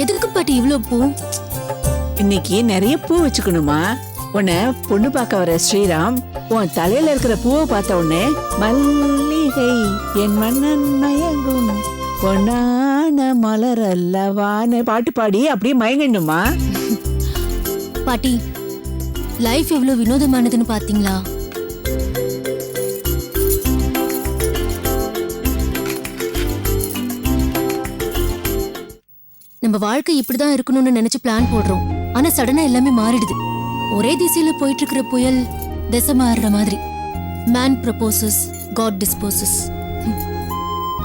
எதுக்கு பாட்டி இவ்ளோ பூ? இன்னைக்கு நிறைய பூ வச்சுக்கணுமா? உன்னை பொண்ணு பார்க்க வர ஸ்ரீராம் உன் தலையில இருக்கிற பூவை பார்த்த உடனே மல்லிகை என் மன்னன் மயங்கும் பொன்னான மலர் அல்லவான்னு பாட்டு பாடி அப்படியே மயங்கணுமா? பாட்டி லைஃப் எவ்வளவு வினோதமானதுன்னு பாத்தீங்களா? நம்ம வாழ்க்கை இப்படிதான் இருக்கணும்னு நினைச்சு பிளான் போடுறோம். ஆனா சடனா எல்லாமே மாறிடுது. ஒரே திசையில போயிட்டு இருக்கிற புயல் திசை மாறுற மாதிரி. Man proposes, God disposes.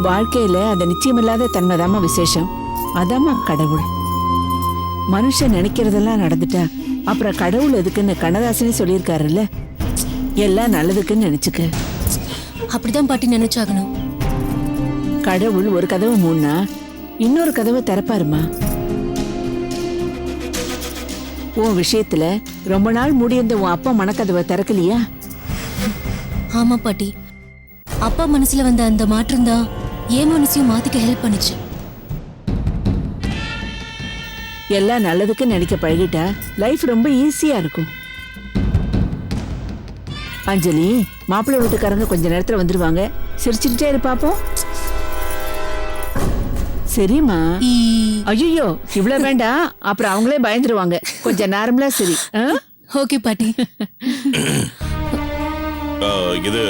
வாழ்க்கையில அந்த நிச்சயமில்லாத தன்மைதாம்மா விசேஷம். அதாம்மா கடவுள். மனுஷன் நினைக்கிறதெல்லாம் நடந்துட்டா அப்புறம் கடவுள் எதுக்குன்னு கண்ணதாசனே சொல்லியிருக்காருல்ல. எல்லாம் நல்லதுக்குன்னு நினைச்சுக்க. அப்படிதான் பாட்டி நினைச்சாகணும். கடவுள் ஒரு கதவை மூடினா இன்னொரு கதவை திறப்பாருமா. உன் விஷயத்துல ரொம்ப நாள் முடிந்த உன் அப்பா மனக்கதவை திறக்கலையா? ஆமா பாட்டி, அப்பா மனசுல வந்த அந்த மாற்றம் தான் என் மனசையும் மாத்திக்க ஹெல்ப் பண்ணுச்சு. எல்லாம் நல்லதுக்கு நினைக்க பழகிட்டா லைஃப் ரொம்ப ஈஸியா இருக்கும். அஞ்சலி, மாப்பிள்ளை வீட்டுக்காரங்க கொஞ்ச நேரத்துல வந்துருவாங்க. சிரிச்சுக்கிட்டே இரு பாப்போம். சரிம்மா. ஐயோ இவ்வளவு வேண்டாம், அப்புறம் அவங்களே பயந்துருவாங்க. கொஞ்சம் நார்மலா சரி. ஓகே பாட்டி. இது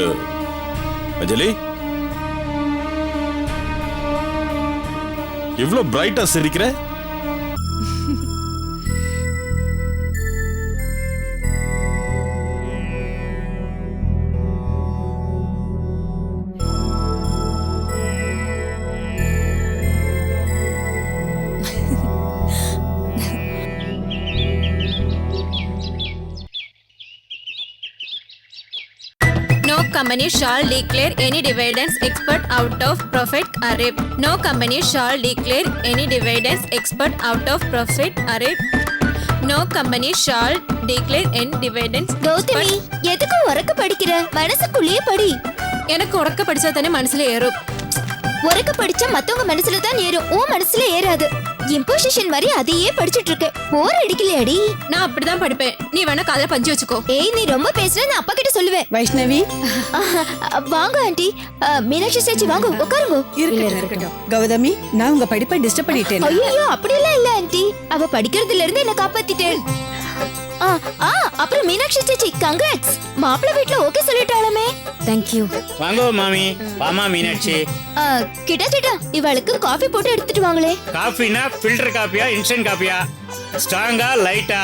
அஞ்சலி, இவ்வளவு பிரைட்டா சிரிக்கிற? No company shall declare any dividends expert out of profit or RIP. No company shall declare any dividends expert out of profit or RIP. No company shall declare any dividends. Gautami, எதுக்கு உறக்க படிக்கிற? மனசுக்குள்ளேயே படி. எனக்கு உறக்க படிச்சா தானே மனசுல ஏறும். உறக்க படிச்சா மத்தவங்க மனசுல தான் ஏறும், உன் மனசுல ஏறாது. இம்போசிஷன் மாதிரி அதையே படிச்சிட்டு இருக்க. போர் அடிக்கலையாடி? நான் அப்படிதான் படிப்பேன். நீ வேணா காதுல பஞ்சு வச்சுக்கோ. ஏய், நீ ரொம்ப பேசுற, நான் அப்பா கிட்ட சொல்லுவேன். வைஷ்ணவி, வாங்க ஆண்டி. மீனாட்சி சேச்சி வாங்க, உட்காருங்க. இருக்கட்டும். கௌதமி, நான் உங்க படிப்பை டிஸ்டர்ப் பண்ணிட்டேன். ஐயோ, அப்படியெல்லாம் இல்ல ஆண்டி. அவ படிக்கிறதுல இருந்து என்ன காப்பாத்திட்டேன். அப்புறம் மீனாட்சி சேச்சி, கங்க்ராட்ஸ். மாப்பிள்ளை வீட்ல ஓகே சொல்லிட்டாலுமே. தேங்க்யூ. வாங்கோ மாமி. வாமா மீனாட்சி. கிட்ட இவளுக்கு காஃபி போட்டு எடுத்துட்டு வாங்களே. காஃபினா ஃபில்டர் காஃபியா இன்ஸ்டன்ட் காஃபியா? ஸ்ட்ராங்கா லைட்டா?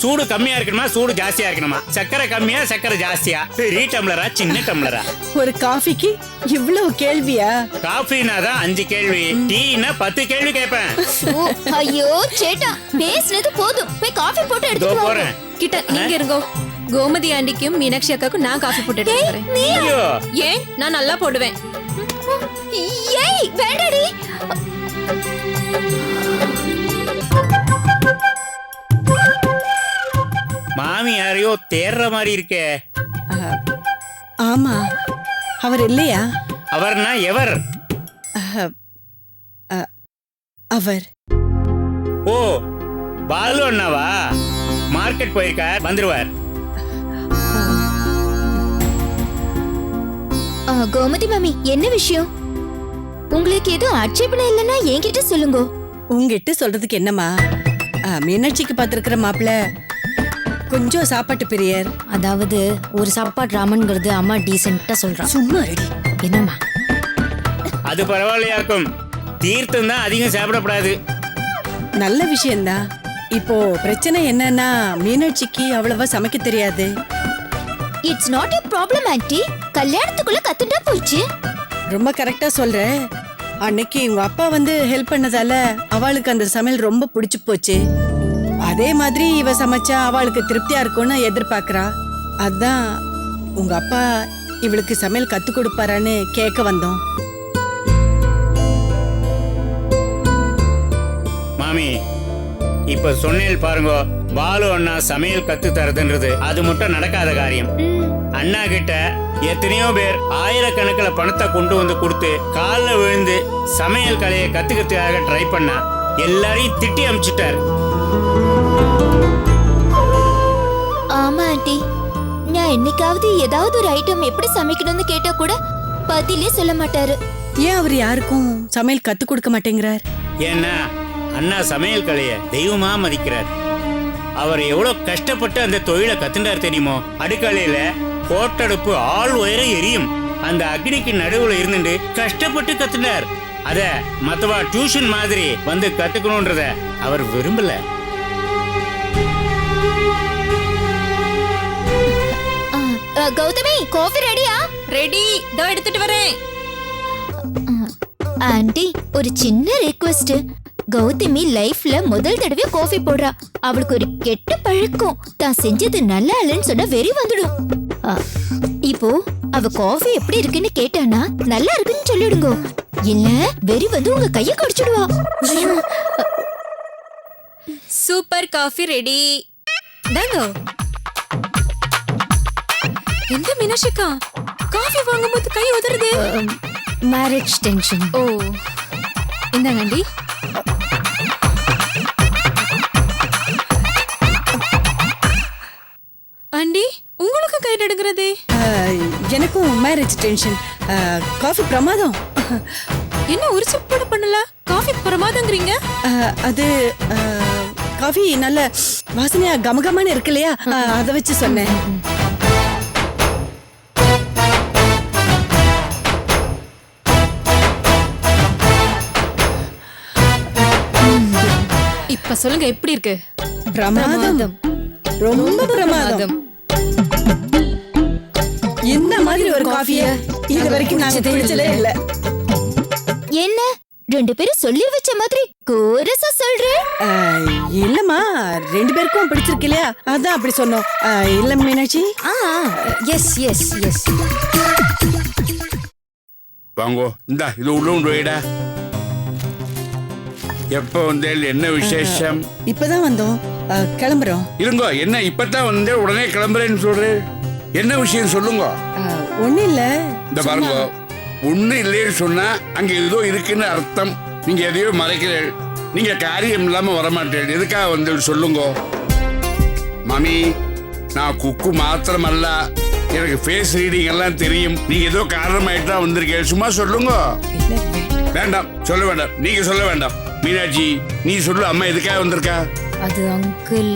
சூடு கம்மியா இருக்கணுமா சூடு ஜாஸ்தியா இருக்கணுமா? சக்கரை கம்மியா சக்கரை ஜாஸ்தியா? பெரிய டம்ளரா சின்ன டம்ளரா? ஒரு காஃபிக்கு இவ்வளவு கேள்வியா? காஃபினா தான் 5 கேள்வி, டீனா 10 கேள்வி கேட்பேன். ஐயோ சேட்டா, பேசுனது போதும். போய் காஃபி போட்டு எடுத்துட்டு வா. போறேன். கிட்ட நீங்க இருங்கோ. கோமதி ஆண்டிக்கும் மீனாட்சி அக்காக்கும் நான் காஃபி போட்டு எடுத்து வரேன். ஐயோ, ஏன்? நான் நல்லா போடுவேன். ஏய் வேண்டாடி. மாமி யாரையோ தேர்ற மாதிரி இருக்கே. ஆமா, அவர் இல்லையா? அவர்னா எவர்? அவர். ஓ, பாலு அண்ணாவா? மார்க்கெட் போயிருக்கார், வந்துருவார். கோமதி மாமி, என்ன விஷயம்? உங்களுக்கு எதுவும் ஆட்சேபனை இல்லைன்னா என்கிட்ட சொல்லுங்க. உங்ககிட்ட சொல்றதுக்கு என்னம்மா? மீனாட்சிக்கு பார்த்திருக்கிற மாப்பிள்ள கொஞ்சம் சாப்பாட்டு பிரியர். அதாவது ஒரு சாப்பாடு ராமன்ங்கிறது அம்மா டீசென்ட்டா சொல்றான். சும்மா ரெடி. என்னம்மா? அது பரவாயில்லையாக்கும். தீர்த்தம் தான் அதிகம் சாப்பிடக்கூடாது. நல்ல விஷயம்தான். இப்போ பிரச்சனை என்னன்னா மீனாட்சிக்கு அவ்வளவா சமைக்க தெரியாது. It's not a problem aunty. கல்யாணத்துக்குள்ள கத்துட்டா போச்சு. ரொம்ப கரெக்டா சொல்ற. அன்னைக்கு உங்க அப்பா வந்து ஹெல்ப் பண்ணதால அவளுக்கு அந்த சமையல் ரொம்ப பிடிச்சு போச்சு. அதே மாதிரி இவ சமைச்சா அவளுக்கு திருப்தியா இருக்கும்னு எதிர்பார்க்கறா. அதான் உங்க அப்பா இவளுக்கு சமையல் கத்து கொடுப்பாரான்னு கேட்க வந்தோம். மாமி, இப்ப சொன்னேன் பாருங்க, பாலு அண்ணா சமையல் கத்து தரதுன்றது அது மட்டும் நடக்காத காரியம். அண்ணா கிட்ட எத்தனையோ பேர் ஆயிரக்கணக்கில் பணத்தை கொண்டு வந்து கொடுத்து காலில் விழுந்து சமையல் கலையை கத்துக்கிறதுக்காக ட்ரை பண்ணா எல்லாரையும் திட்டி அமிச்சிட்டார். ஆமா ஆண்டி, நான் என்னைக்காவது ஏதாவது ஒரு ஐட்டம் எப்படி சமைக்கணும்னு கேட்டா கூட பதிலே சொல்ல மாட்டாரு. ஏன் அவர் யாருக்கும் சமையல் கத்து கொடுக்க மாட்டேங்கிறார்? ஏன்னா அண்ணா சமையல் கலைய தெய்வமா மதிக்கிறார். அவர் எவ்வளவு கஷ்டப்பட்டு அந்த தொழிலை கத்துண்டார் தெரியுமோ? அடுக்கலையில கோட்டடுப்பு ஆள் உயரம் எரியும். அந்த அக்னிக்கு நடுவுல இருந்துட்டு கஷ்டப்பட்டு கத்துண்டார். அத மத்தவா டியூஷன் மாதிரி வந்து கத்துக்கணும்ன்றத அவர் விரும்பல. கௌதமி, காஃபி ரெடியா? ரெடி, இதோ எடுத்துட்டு வரேன். ஆண்டி, ஒரு சின்ன ரெக்வெஸ்ட். கௌதமி லைஃப்ல முதல் தடவை காஃபி போடுறா. அவளுக்கு ஒரு கெட்ட பழக்கம், தான் செஞ்சது நல்லா இல்லைன்னு சொன்னா வெறி வந்துடும். இப்போ அவ காஃபி எப்படி இருக்குன்னு கேட்டானா நல்லா இருக்குன்னு சொல்லிடுங்க, இல்ல வெறி வந்து உங்க கைய கடிச்சிடுவா. Super coffee ready. தாங்க. எந்த மீனாட்சிக்கா காஃபி வாங்கும்போது கை உதறுது? Marriage tension. ஓ, இந்தாங்க ஆண்டி. ஆண்டி, உங்களுக்கு கை நடுங்கிறதே? எனக்கும் மேரேஜ் டென்ஷன். காஃபி பிரமாதம். என்ன ஒரு சிப் கூட பண்ணல, காஃபி பிரமாதங்கிறீங்க? அது காஃபி நல்ல வாசனையா கமகமான இருக்கு இல்லையா, அதை வச்சு சொன்னேன். இப்ப சொல்லுங்க, எப்படி இருக்கு? பிரமாதம், ரொம்ப பிரமாதம். இந்த மாதிரி ஒரு காஃபிய இது வரைக்கும் நாங்க குடிச்சதே இல்ல. என்ன ரெண்டு பேரும் சொல்லி வச்ச மாதிரி கோரஸா சொல்றேன்? இல்லம்மா, ரெண்டு பேருக்கும் பிடிச்சிருக்கு இல்லையா, அதான் அப்படி சொன்னோம். இல்ல மீனாட்சி? S S S. வாங்கோ, இந்தா இது உள்ள உண்டு வைடா. எப்ப வந்தேன்? என்ன விசேஷம்? இப்பதான் வந்தோம், கிளம்புறோம். இருங்கோ, என்ன இப்பதான் வந்தேன் உடனே கிளம்புறேன்னு சொல்றேன்? என்ன விஷயம் சொல்லுங்க. ஒண்ணு இல்ல. இந்த பாருங்க, ஒண்ணு இல்லைன்னு சொன்னா அங்க ஏதோ இருக்குன்னு அர்த்தம். நீங்க எதையோ மறைக்கிறீர்கள். நீங்க காரியம் இல்லாம வரமாட்டேன். எதுக்காக வந்து சொல்லுங்க. மாமி, நான் குக்கு மாத்திரமல்ல, எனக்கு ஃபேஸ் ரீடிங் எல்லாம் தெரியும். நீங்க ஏதோ காரணமாயிட்டா வந்திருக்கேன். சும்மா சொல்லுங்க. வேண்டாம், சொல்ல வேண்டாம். நீங்க சொல்ல வேண்டாம். மீனாட்சி, நீ சொல்லு. அம்மா எதுக்காக வந்திருக்கா? அது அங்கிள்,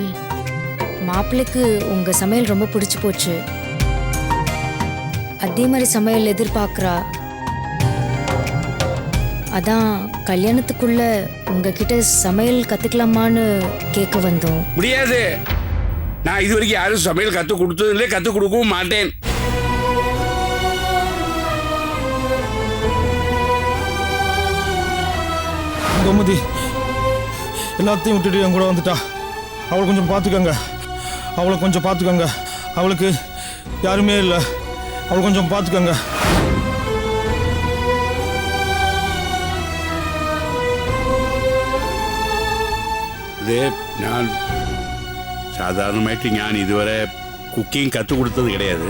மாப்பிள்ளைக்கு உங்க சமையல் ரொம்ப பிடிச்சு போச்சு. அதே மாதிரி சமையல் எதிர்பார்க்கறா. அதான் கல்யாணத்துக்குள்ள உங்ககிட்ட சமையல் கத்துக்கலாமான்னு கேட்க வந்தோம். முடியாது. நான் இது வரைக்கும் யாரும் சமையல் கத்து கொடுத்தது இல்லை, கத்து கொடுக்கவும் மாட்டேன். கோமதி எல்லாத்தையும் விட்டுட்டு என் கூட வந்துட்டா. அவளை கொஞ்சம் பார்த்துக்கங்க, அவளை கொஞ்சம் பார்த்துக்கங்க. அவளுக்கு யாருமே இல்லை, அவளை கொஞ்சம் பார்த்துக்கங்க. ഇത് ഞാൻ സാധാരണമായിട്ട് ഞാൻ ഇതുവരെ കുക്കിംഗ് കற்றுக் கொடுத்தது கிடையாது.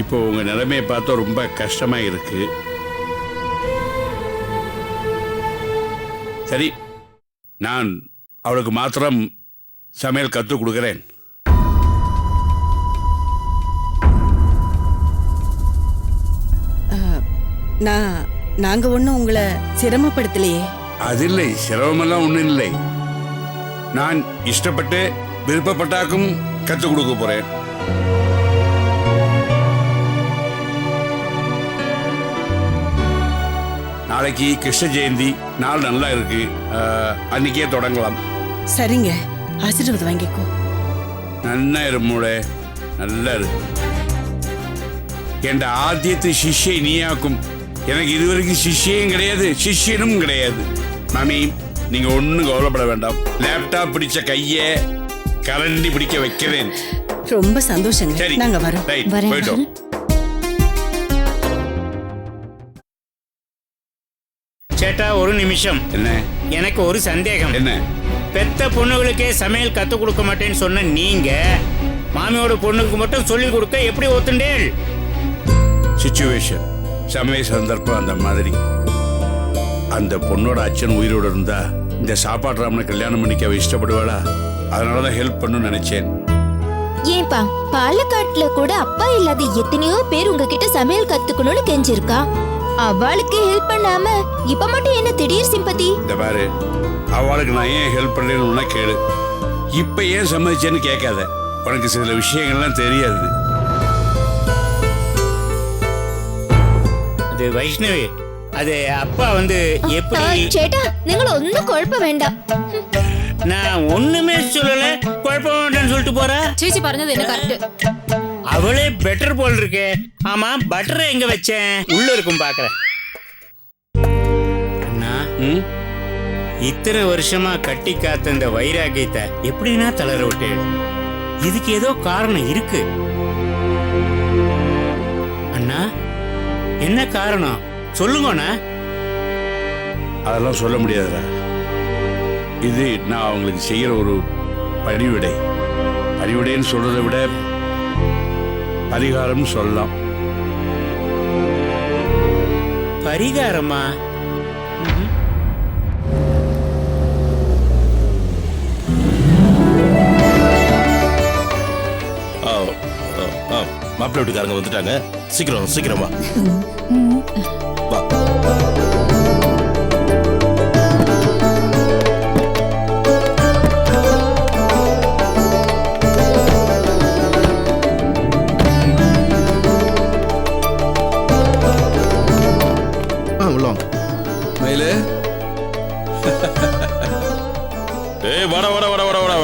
இப்போ உங்க நிலைமையை பார்த்தா ரொம்ப கஷ்டமா இருக்கு. சரி, நான் அவளுக்கு மாத்திரம் சமையல் கற்றுக் கொடுக்கிறேன். நாங்க ஒண்ணும் உங்களை சிரமப்படுத்தலையே. அது இல்லை, சிரமமெல்லாம் ஒன்றும் இல்லை. நான் இஷ்டப்பட்டு விருப்பப்பட்டாக்கும் கற்றுக் கொடுக்க போறேன். நாளைக்கு கிருஷ்ண ஜெயந்தி நாள் நல்லா இருக்கு. அன்னைக்கே தொடங்கலாம். சரிங்க, ஆசீர்வாதம் வாங்கிக்கோ. நல்லா இருமூளே, நல்லா இருக்கு. என் ஆத்தியத்து சிஷ்யை நீயாக்கும். எனக்கு இதுவரைக்கும் சிஷ்யம் கிடையாது, சிஷ்யனும் கிடையாது. மாமி, நீங்க ஒன்னும் கவலைப்பட வேண்டாம். லேப்டாப் பிடிச்ச கைய கரண்டி பிடிக்க வைக்கிறேன். ரொம்ப சந்தோஷங்க. சரி, நாங்க வரோம். ரைட், போயிட்டோம். சேட்டா, ஒரு நிமிஷம். என்ன? எனக்கு ஒரு சந்தேகம். என்ன? பெத்த பொண்ணுகளுக்கே சமையல் கத்து கொடுக்க மாட்டேன்னு சொன்ன நீங்க மாமியோட பொண்ணுக்கு மட்டும் சொல்லி கொடுக்க எப்படி ஒத்துண்டேள்? சிச்சுவேஷன். சமய சந்தர்ப்பம் அந்த மாதிரி. அந்த பொண்ணோட அச்சன் உயிரோடு இருந்தா இந்த சாப்பாடு ராமனை கல்யாணம் பண்ணிக்க அவ இஷ்டப்படுவாளா? அதனாலதான் ஹெல்ப் பண்ணணும்னு நினைச்சேன். ஏன்பா பாலக்காட்டுல கூட அப்பா இல்லாத எத்தனையோ பேர் உங்ககிட்ட சமையல் கத்துக்கணும்னு கெஞ்சிருக்கா. அவளுக்கு ஹெல்ப் பண்ணாம இப்ப மட்டும் என்ன திடீர் சிம்பதி? இந்த பாரு, அவளுக்கு நான் ஏன் ஹெல்ப் பண்றேன்னு கேளு. இப்ப ஏன் சம்மதிச்சேன்னு கேட்காத. உனக்கு சில விஷயங்கள்லாம் தெரியாது. அது வைஷ்ணவி, அது அப்பா வந்து எப்படி? சேட்டா நீங்கள் ஒன்னும் குழப்ப வேண்டாம். நான் ஒண்ணுமே சொல்லல, குழப்ப வேண்டாம்னு சொல்லிட்டு போறா. ചേച്ചി പറഞ്ഞത് என்ன கரெக்ட். அவளே பெட்டர் போல் இருக்கு. ஆமா, பட்டரை எங்க வச்சேன்? உள்ள இருக்கும் பாக்குறேன். அண்ணா, இத்தனை வருஷமா கட்டி காத்த இந்த வைராகியத்தை எப்படின்னா தளர விட்டு? இதுக்கு ஏதோ காரணம் இருக்கு. அண்ணா, என்ன காரணம் சொல்லுங்கண்ணா. அதெல்லாம் சொல்ல முடியாதுடா. இது நான் அவங்களுக்கு செய்யற ஒரு பணிவிடை. பணிவிடைன்னு சொல்றதை விட பரிகாரம்னு சொல்லலாம். பரிகாரமா? மாப்பிள்ளை வீட்டுக்காரங்க வந்துட்டாங்க. சீக்கிரம் சீக்கிரம் வா. வா. மயிலே, ஏய் வாடா வாடா வாடா வாடா வாடா.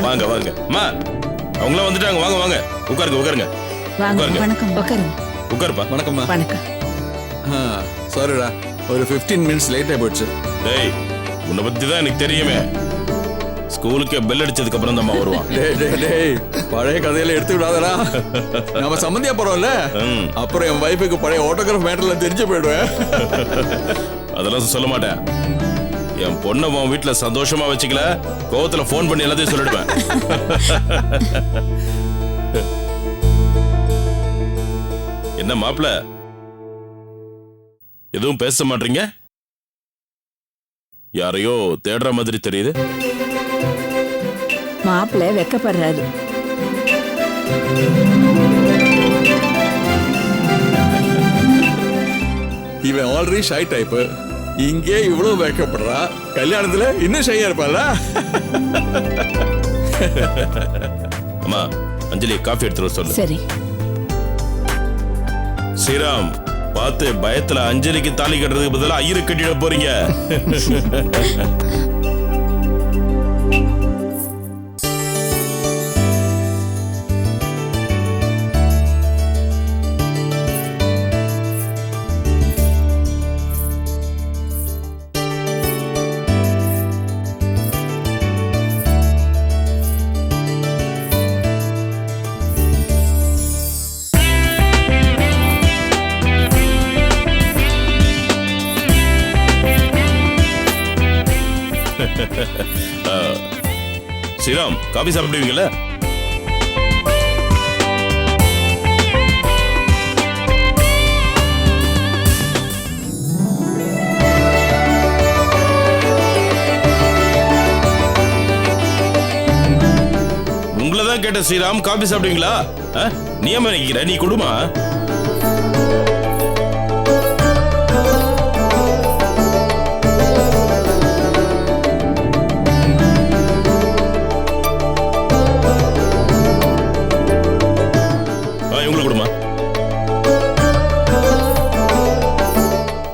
வாங்க வாங்க. அம்மா அவங்களாம் வந்துட்டாங்க. வாங்க வாங்க. உட்காருங்க உட்காருங்க. வணக்கம். உட்காருங்க. உட்காருப்பா. வணக்கம்மா. வணக்கம். சாரிடா, ஒரு 15 மினிட்ஸ் லேட் ஆகி போச்சு. டேய், உன்னை பத்தி தான் எனக்கு தெரியுமே. ஸ்கூலுக்கு பெல் அடிச்சதுக்கு அப்புறம் தான் வருவான். டேய், பழைய கதையில எடுத்து விடாதடா. நம்ம சம்மந்தியா போறோம்ல, அப்புறம் என் வைஃபுக்கு பழைய ஆட்டோகிராஃப் மேட்டர்ல தெரிஞ்சு போயிடுவேன். அதெல்லாம் சொல்ல மாட்டேன். என் பொண்ணை உன் வீட்டுல சந்தோஷமா வச்சுக்கல, கோவத்துல போன் பண்ணி எல்லாத்தையும் சொல்லிடுவேன். என்ன மாப்பிள்ள, எதுவும் பேச மாட்டீங்க? யாரையோ தேடுற மாதிரி தெரியுது. மாப்பிள்ளை வெக்கப்படுறாரு. இவன் ஆல்ரெடி ஷை டைப். இங்கே இவ்வளவு வைக்கப்படுறா, கல்யாணத்துல இன்னும் ஷையா இருப்பாளா? அம்மா, அஞ்சலி காஃபி எடுத்துட்டு சொல்லு. சரி. ஸ்ரீராம், பார்த்து பயத்துல அஞ்சலிக்கு தாலி கட்டுறதுக்கு பதிலா ஐயரு கட்டிட போறீங்க. ஸ்ரீராம், காபி சாப்பிடுவீங்கல்ல? உங்களதான் கேட்ட ஸ்ரீராம், காபி சாப்பிடுவீங்களா? நீ ஏன் நினைக்கிற? நீ கொடுமா. இவங்களை கொடுமா.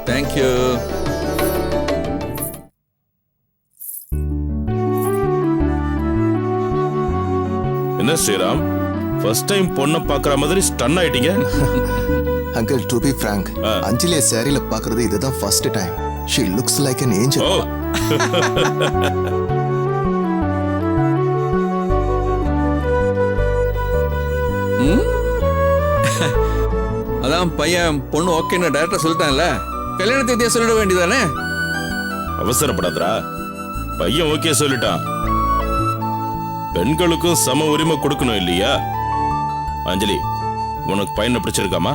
தேங்க்யூ. என்ன ஸ்ரீராம், ஃபர்ஸ்ட் டைம் பொண்ணை பார்க்குற மாதிரி ஸ்டன் ஆயிட்டீங்க? அங்கிள், டு பி ஃப்ராங்க், அஞ்சலியை சாரியில பார்க்கறது இதுதான் first time. She looks like an angel. ஓ. அதான் பையன் பொண்ணு ஓகேன்னு டைரக்டா சொல்லிட்டான்ல, கல்யாண தேதியை சொல்லிட வேண்டியதானே? அவசரப்படாதரா, பையன் ஓகே சொல்லிட்டான். பெண்களுக்கும் சம உரிமை கொடுக்கணும் இல்லையா? அஞ்சலி, உனக்கு பையனை பிடிச்சிருக்காமா?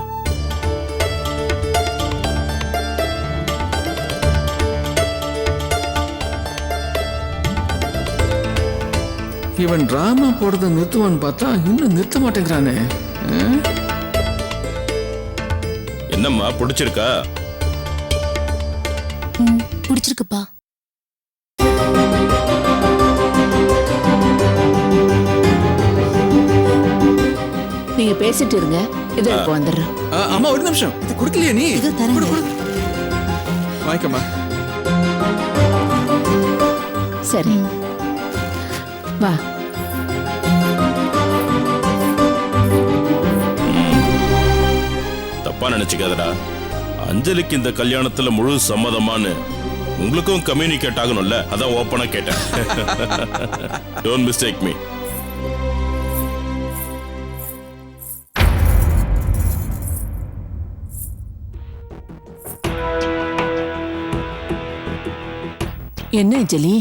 இவன் டிராமா போடுறத நிறுத்துவான்னு பார்த்தா இன்னும் நிறுத்த மாட்டேங்கிறானே. என்னம்மா பிடிச்சிருக்கா? பிடிச்சிருக்குப்பா. நீங்க பேசிட்டு இருங்க, இது இப்போ வந்துடுறேன். அம்மா ஒரு நிமிஷம், இது கொடுக்கலையா நீ? இது தரேன். வாய்க்கம்மா. சரி வா. தப்பா நினைச்சுக்காதடா. அஞ்சலிக்கு இந்த கல்யாணத்துல முழு சம்மதமானு உங்களுக்கும் கம்யூனிகேட் ஆகணும்ல, அதான் ஓப்பனா கேட்டேன். Don't mistake me. என்ன அஞ்சலி?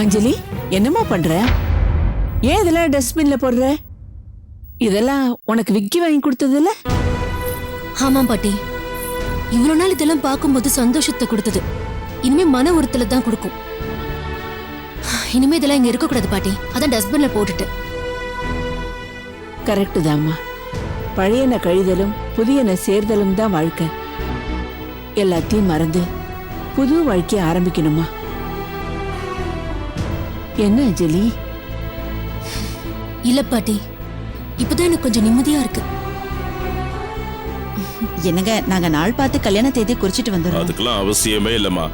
அஞ்சலி என்னம்மா பண்ற? ஏன் இதெல்லாம் டஸ்ட்பின்ல போடுற? இதெல்லாம் உனக்கு விக்கி வாங்கி கொடுத்ததுல? ஆமாம் பாட்டி, இவ்வளவு நாள் இதெல்லாம் பார்க்கும்போது சந்தோஷத்தை கொடுத்தது. இனிமே மன உறுத்தல தான் கொடுக்கும். இனிமே இதெல்லாம் இங்க இருக்கக்கூடாது பாட்டி, அதான் டஸ்ட்பின்ல போட்டுட்டு. கரெக்டு தாம்மா. பழையன கழிதலும் புதியன சேர்தலும் தான் வாழ்க்கை. எல்லாத்தையும் மறந்து புது வாழ்க்கைய ஆரம்பிக்கணுமா? என்ன அஞ்சலி? இல்ல பாட்டி, இப்பதான் எனக்கு கொஞ்சம் நிம்மதியா இருக்கு. என்னங்க, நாங்க நாள் பார்த்து கல்யாண தேதி குறிச்சிட்டு வந்துடுறோம். அதுக்கெல்லாம் அவசியமே இல்லம்மா.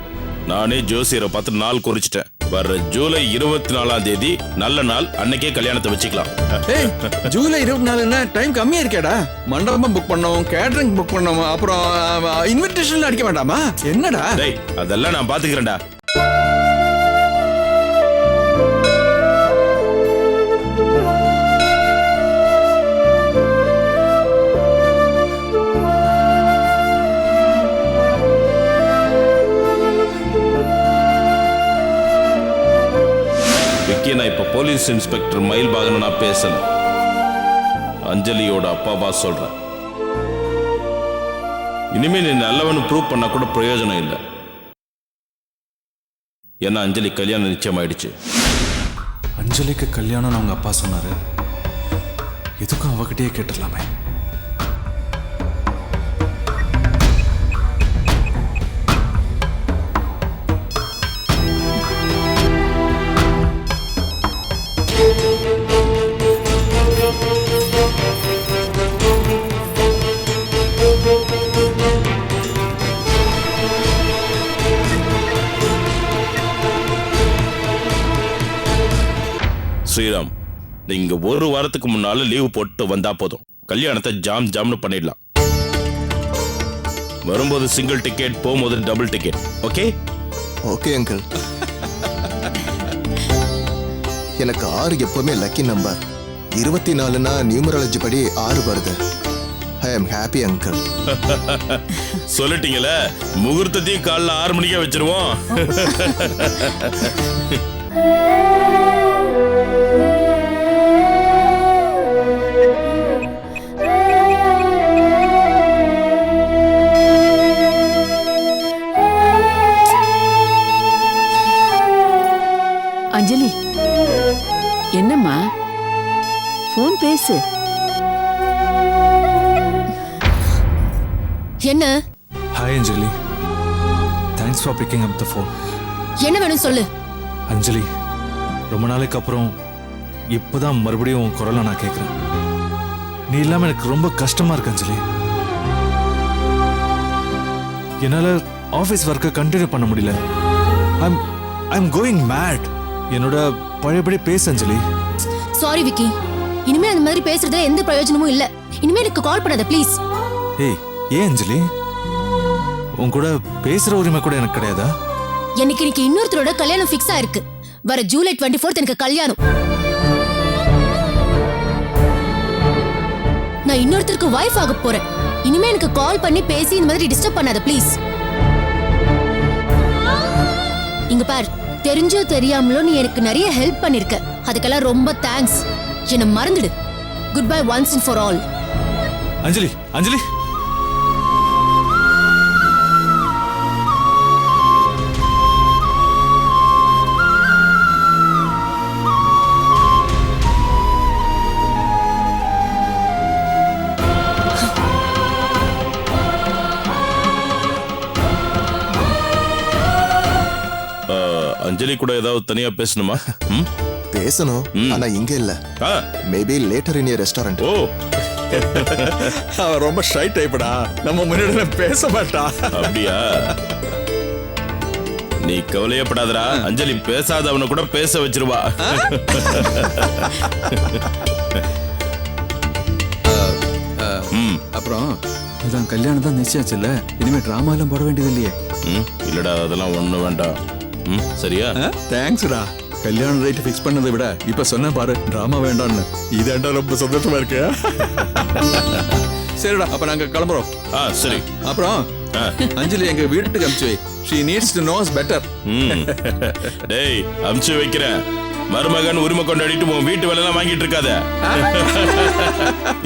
நானே ஜோசியரை பார்த்து நாள் குறிச்சிட்டேன். வர்ற ஜூலை 24ஆம் தேதி நல்ல நாள், அன்னைக்கே கல்யாணத்தை வச்சுக்கலாம். ஜூலை 24 டைம் கம்மியா இருக்கேடா. மண்டபம் புக் பண்ணோம், கேட்டரிங் புக் பண்ணோம், அப்புறம் இன்விடேஷன் அடிக்க வேண்டாமா? என்னடா? டேய், அதெல்லாம் நான் பாத்துக்கிறேன்டா. நான் இப்ப போலீஸ் இன்ஸ்பெக்டர் மயில்பாகன் நான் பேசல, அஞ்சலியோட அப்பாவா சொல்றேன். இனிமே நீ நல்லவனு ப்ரூவ் பண்ண கூட பிரயோஜனம் இல்லை. ஏன்னா அஞ்சலி கல்யாணம் நிச்சயமாயிடுச்சு. அஞ்சலிக்கு கல்யாணம் அவங்க அப்பா சொன்னாரு. எதுக்கும் அவகிட்டயே கேட்டுடலாமே. ஸ்ரீராம், நீங்க ஒரு வாரத்துக்கு முன்னால லீவ் போட்டு வந்தா போதும், கல்யாணத்தை ஜாம் ஜாம்னு பண்ணிடலாம். வரும்போது சிங்கிள் டிக்கெட், போகும்போது double ticket. Okay? Okay uncle. எனக்கு 6 எப்பவுமே லக்கி நம்பர். 24னா நியூமராலஜி படி 6 வருது. ஐ அம் ஹாப்பி அங்கிள். சொல்லிட்டீங்களே, முகூர்த்தத்தையும் காலைல 6 மணிக்கே வச்சிருவோம். அஞ்சலி, என்னம்மா? போன் பேசு. என்ன? Hi Anjali, thanks for picking up the phone. என்ன வேணும் சொல்லு. அஞ்சலி, ரொம்ப நாளைக்கு அப்புறம் இப்போதான் மறுபடியும் உன் குரலை நான் கேட்குறேன். நீ இல்லாமல் எனக்கு ரொம்ப கஷ்டமா இருக்கு அஞ்சலி. என்னால் ஆஃபீஸ் ஒர்க்கை கண்டினியூ பண்ண முடியல. I'm going mad. என்னோட பழையபடி பேசு அஞ்சலி. சாரி விக்கி, இனிமே அந்த மாதிரி பேசுறதுல எந்த பிரயோஜனமும் இல்ல. இனிமே எனக்கு கால் பண்ணாத ப்ளீஸ். ஏய், ஏன் அஞ்சலி? உன் கூட பேசுற உரிமை கூட எனக்கு கிடையாதா? எனக்கு இன்னொருத்தரோட கல்யாணம் ஃபிக்ஸ் ஆயிருக்கு. வர ஜூலை 24 எனக்கு கல்யாணம். நான் இன்னொருத்தருக்கு வைஃப் ஆக போறேன். இனிமே எனக்கு கால் பண்ணி பேசி இந்த மாதிரி டிஸ்டர்ப் பண்ணாத ப்ளீஸ். இங்க பார், தெரிஞ்சோ தெரியாமலோ நீ எனக்கு நிறைய ஹெல்ப் பண்ணிருக்க. அதுக்கெல்லாம் ரொம்ப தேங்க்ஸ். என்ன மறந்துடு. Good bye once and for all. Anjali Anjali Anjali கூட ஏதாவது தனியா பேசணுமா? பேசணும், ஆனா இங்க இல்ல. Maybe later in restaurant. Oh, அவன் ரொம்ப ஷை டைப்டா, நம்ம முன்னாடி பேச மாட்டா. அப்படியா? நீ கவலையப்படாதடா, அஞ்சலி பேசாதவனை கூட பேச வச்சிருவா. அப்புறம் அதான் கல்யாணம் தான் நிச்சயாச்சுல்ல, இனிமே டிராமா எல்லாம் போட வேண்டியது இல்லையே? இல்லடா, அதெல்லாம் ஒண்ணு வேண்டாம். சரியா? தேங்க்ஸ்டா. கல்யாணம் ரேட் ஃபிக்ஸ் பண்ணதை விட இப்ப சொன்ன பாரு, டிராமா வேண்டாம்னு. இதாண்டா ரொம்ப சந்தோஷமா இருக்கு. சரிடா, அப்ப நாங்க கிளம்புறோம். சரி. அப்புறம் அஞ்சலி எங்க வீட்டுக்கு அனுப்பிச்சு வை. She needs to know us better. டேய், அனுப்பிச்சு வைக்கிறேன். மருமகன் உரிமை கொண்டாடிட்டு உன் வீட்டு வேலை எல்லாம் வாங்கிட்டு இருக்காத.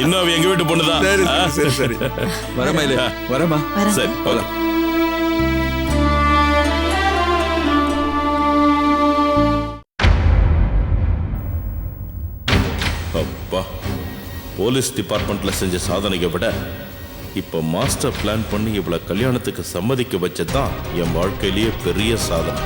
இன்னும் அவ எங்க வீட்டு பொண்ணுதான். சரி சரி, வரமா இல்ல? வரமா. சரி, போலாம். அப்பா, போலீஸ் டிபார்ட்மெண்ட்ல செஞ்ச சாதனையை விட இப்ப மாஸ்டர் பிளான் பண்ணி இவ்வளவு கல்யாணத்துக்கு சம்மதிக்க வச்சதுதான் என் வாழ்க்கையிலேயே பெரிய சாதனை.